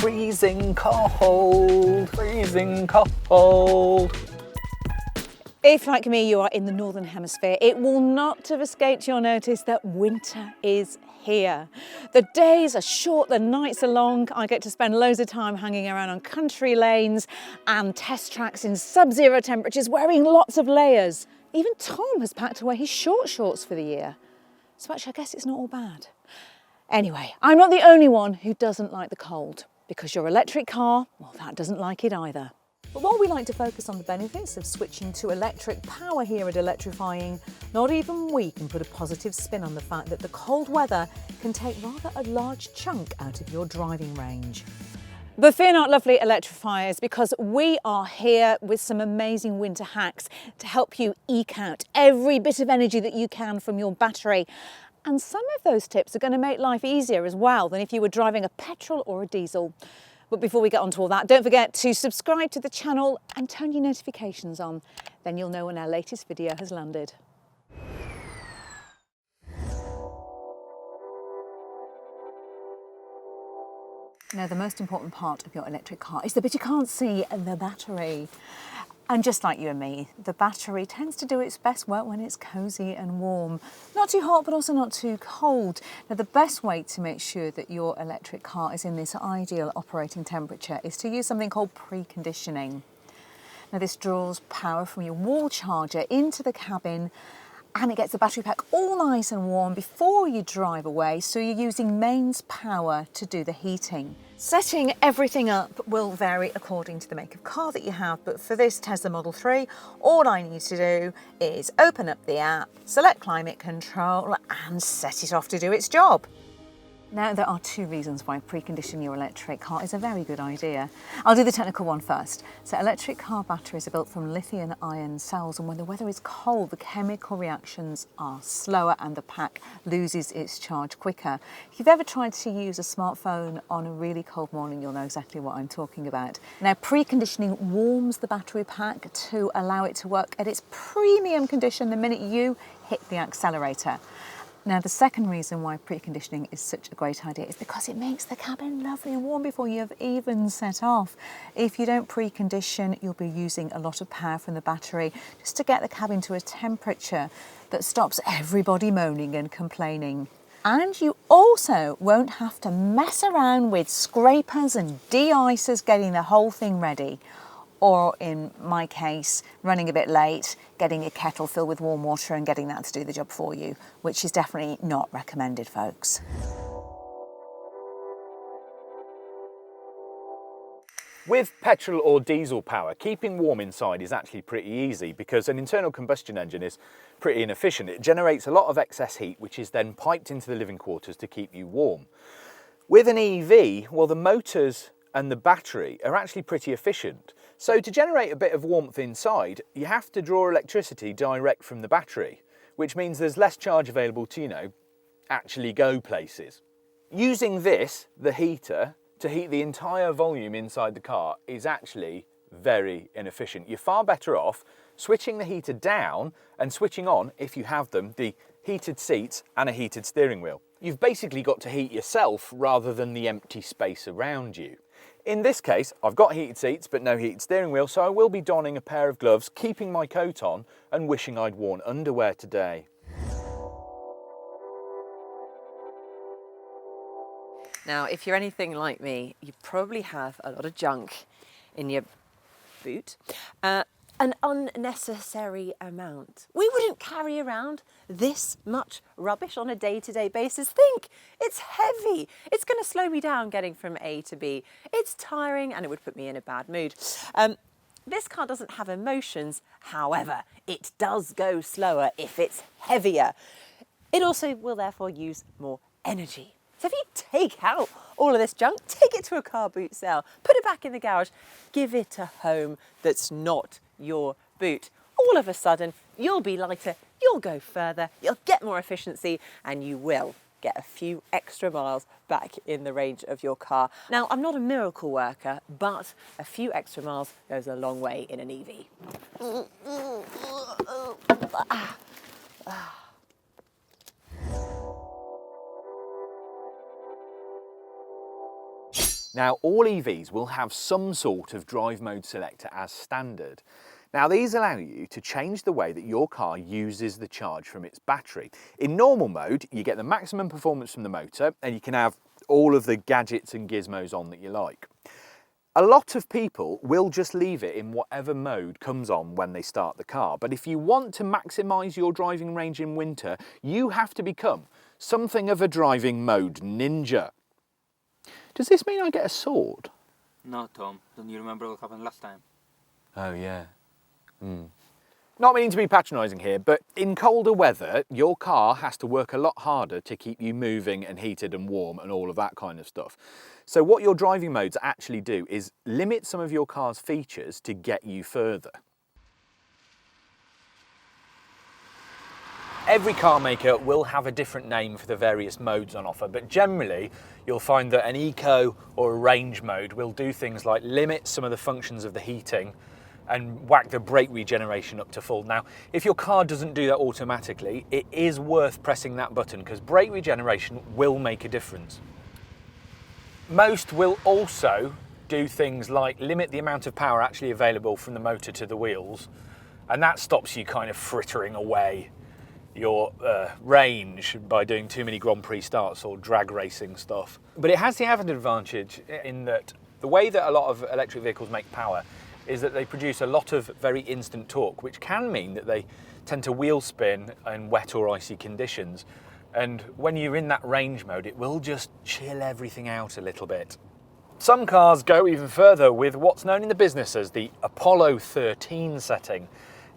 freezing cold, freezing cold. If, like me, you are in the Northern Hemisphere, it will not have escaped your notice that winter is here. The days are short, the nights are long. I get to spend loads of time hanging around on country lanes and test tracks in sub-zero temperatures, wearing lots of layers. Even Tom has packed away his short shorts for the year. So actually, I guess it's not all bad. Anyway, I'm not the only one who doesn't like the cold, because your electric car, well, that doesn't like it either. But while we like to focus on the benefits of switching to electric power here at Electrifying, not even we can put a positive spin on the fact that the cold weather can take rather a large chunk out of your driving range. But fear not, lovely electrifiers, because we are here with some amazing winter hacks to help you eke out every bit of energy that you can from your battery. And some of those tips are going to make life easier as well than if you were driving a petrol or a diesel. But before we get on to all that, don't forget to subscribe to the channel and turn your notifications on. Then you'll know when our latest video has landed. Now, the most important part of your electric car is the bit you can't see, the battery. And just like you and me, the battery tends to do its best work when it's cosy and warm. Not too hot, but also not too cold. Now, the best way to make sure that your electric car is in this ideal operating temperature is to use something called preconditioning. Now, this draws power from your wall charger into the cabin, and it gets the battery pack all nice and warm before you drive away, so you're using mains power to do the heating. Setting everything up will vary according to the make of car that you have, but for this Tesla Model 3, all I need to do is open up the app, select climate control, and set it off to do its job. Now, there are two reasons why preconditioning your electric car is a very good idea. I'll do the technical one first. So electric car batteries are built from lithium-ion cells, and when the weather is cold, the chemical reactions are slower and the pack loses its charge quicker. If you've ever tried to use a smartphone on a really cold morning, you'll know exactly what I'm talking about. Now, preconditioning warms the battery pack to allow it to work at its premium condition the minute you hit the accelerator. Now, the second reason why preconditioning is such a great idea is because it makes the cabin lovely and warm before you have even set off. If you don't precondition, you'll be using a lot of power from the battery just to get the cabin to a temperature that stops everybody moaning and complaining. And you also won't have to mess around with scrapers and de-icers getting the whole thing ready. Or in my case, running a bit late, getting a kettle filled with warm water and getting that to do the job for you, which is definitely not recommended, folks. With petrol or diesel power, keeping warm inside is actually pretty easy because an internal combustion engine is pretty inefficient. It generates a lot of excess heat, which is then piped into the living quarters to keep you warm. With an EV, well, the motors and the battery are actually pretty efficient. So to generate a bit of warmth inside, you have to draw electricity direct from the battery, which means there's less charge available to, actually go places. Using this, the heater, to heat the entire volume inside the car is actually very inefficient. You're far better off switching the heater down and switching on, if you have them, the heated seats and a heated steering wheel. You've basically got to heat yourself rather than the empty space around you. In this case, I've got heated seats but no heated steering wheel, so I will be donning a pair of gloves, keeping my coat on and wishing I'd worn underwear today. Now, if you're anything like me, you probably have a lot of junk in your boot. An unnecessary amount. We wouldn't carry around this much rubbish on a day-to-day basis. Think, it's heavy. It's going to slow me down getting from A to B. It's tiring and it would put me in a bad mood. This car doesn't have emotions. However, it does go slower if it's heavier. It also will therefore use more energy. So if you take out all of this junk, take it to a car boot sale, put it back in the garage, give it a home that's not your boot. All of a sudden, you'll be lighter, you'll go further, you'll get more efficiency, and you will get a few extra miles back in the range of your car. Now, I'm not a miracle worker, but a few extra miles goes a long way in an EV. Now, all EVs will have some sort of drive mode selector as standard. Now, these allow you to change the way that your car uses the charge from its battery. In normal mode, you get the maximum performance from the motor and you can have all of the gadgets and gizmos on that you like. A lot of people will just leave it in whatever mode comes on when they start the car. But if you want to maximise your driving range in winter, you have to become something of a driving mode ninja. Does this mean I get a sword? No, Tom. Don't you remember what happened last time? Oh, yeah. Not meaning to be patronising here, but in colder weather, your car has to work a lot harder to keep you moving and heated and warm and all of that kind of stuff. So what your driving modes actually do is limit some of your car's features to get you further. Every car maker will have a different name for the various modes on offer, but generally you'll find that an eco or a range mode will do things like limit some of the functions of the heating and whack the brake regeneration up to full. Now, if your car doesn't do that automatically, it is worth pressing that button because brake regeneration will make a difference. Most will also do things like limit the amount of power actually available from the motor to the wheels, and that stops you kind of frittering away your range by doing too many Grand Prix starts or drag racing stuff. But it has the added advantage in that the way that a lot of electric vehicles make power is that they produce a lot of very instant torque, which can mean that they tend to wheel spin in wet or icy conditions. And when you're in that range mode, it will just chill everything out a little bit. Some cars go even further with what's known in the business as the Apollo 13 setting.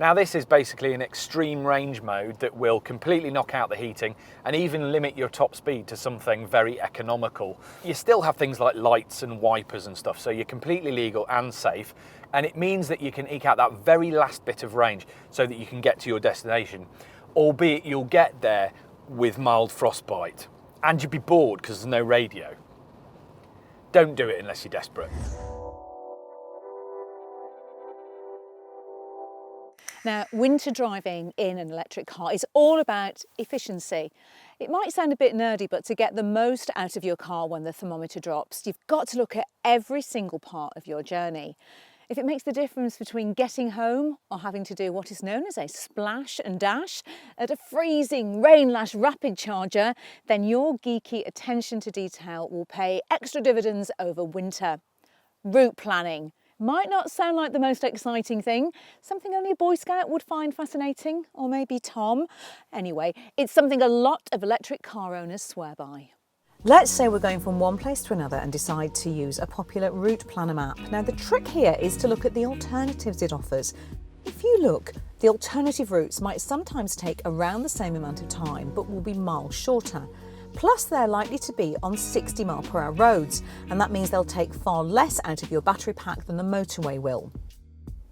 Now, this is basically an extreme range mode that will completely knock out the heating and even limit your top speed to something very economical. You still have things like lights and wipers and stuff, so you're completely legal and safe. And it means that you can eke out that very last bit of range so that you can get to your destination, albeit you'll get there with mild frostbite. And you'll be bored because there's no radio. Don't do it unless you're desperate. Now, winter driving in an electric car is all about efficiency. It might sound a bit nerdy, but to get the most out of your car when the thermometer drops, you've got to look at every single part of your journey. If it makes the difference between getting home or having to do what is known as a splash and dash at a freezing rain-lash rapid charger, then your geeky attention to detail will pay extra dividends over winter. Route planning. Might not sound like the most exciting thing, something only a Boy Scout would find fascinating, or maybe Tom. Anyway, it's something a lot of electric car owners swear by. Let's say we're going from one place to another and decide to use a popular route planner map. Now, the trick here is to look at the alternatives it offers. If you look, the alternative routes might sometimes take around the same amount of time, but will be miles shorter. Plus, they're likely to be on 60-mile-per-hour roads, and that means they'll take far less out of your battery pack than the motorway will.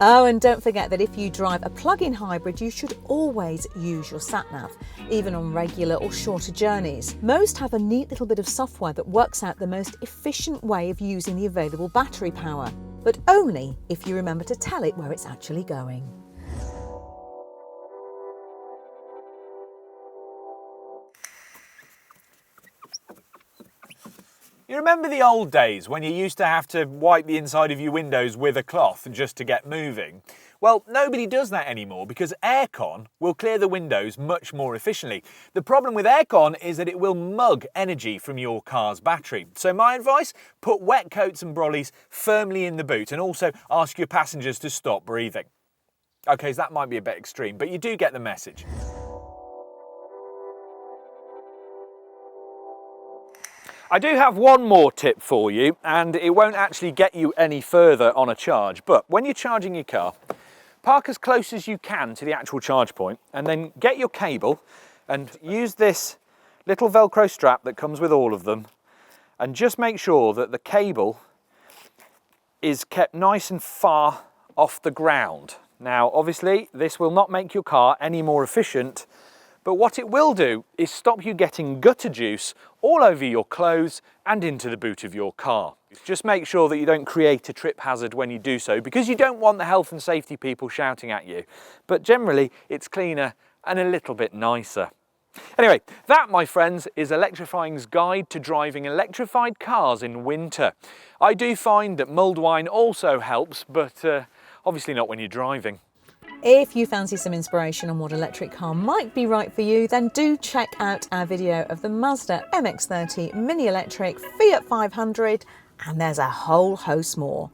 Oh, and don't forget that if you drive a plug-in hybrid, you should always use your sat-nav, even on regular or shorter journeys. Most have a neat little bit of software that works out the most efficient way of using the available battery power, but only if you remember to tell it where it's actually going. You remember the old days when you used to have to wipe the inside of your windows with a cloth just to get moving? Well, nobody does that anymore because aircon will clear the windows much more efficiently. The problem with aircon is that it will mug energy from your car's battery. So my advice, put wet coats and brollies firmly in the boot and also ask your passengers to stop breathing. Okay, so that might be a bit extreme, but you do get the message. I do have one more tip for you, and it won't actually get you any further on a charge, but when you're charging your car, park as close as you can to the actual charge point and then get your cable and use this little Velcro strap that comes with all of them and just make sure that the cable is kept nice and far off the ground. Now, obviously, this will not make your car any more efficient, but what it will do is stop you getting gutter juice all over your clothes and into the boot of your car. Just make sure that you don't create a trip hazard when you do so, because you don't want the health and safety people shouting at you. But generally, it's cleaner and a little bit nicer. Anyway, that, my friends, is Electrifying's guide to driving electrified cars in winter. I do find that mulled wine also helps, but obviously not when you're driving. If you fancy some inspiration on what electric car might be right for you, then do check out our video of the Mazda MX-30 Mini Electric, Fiat 500, and there's a whole host more.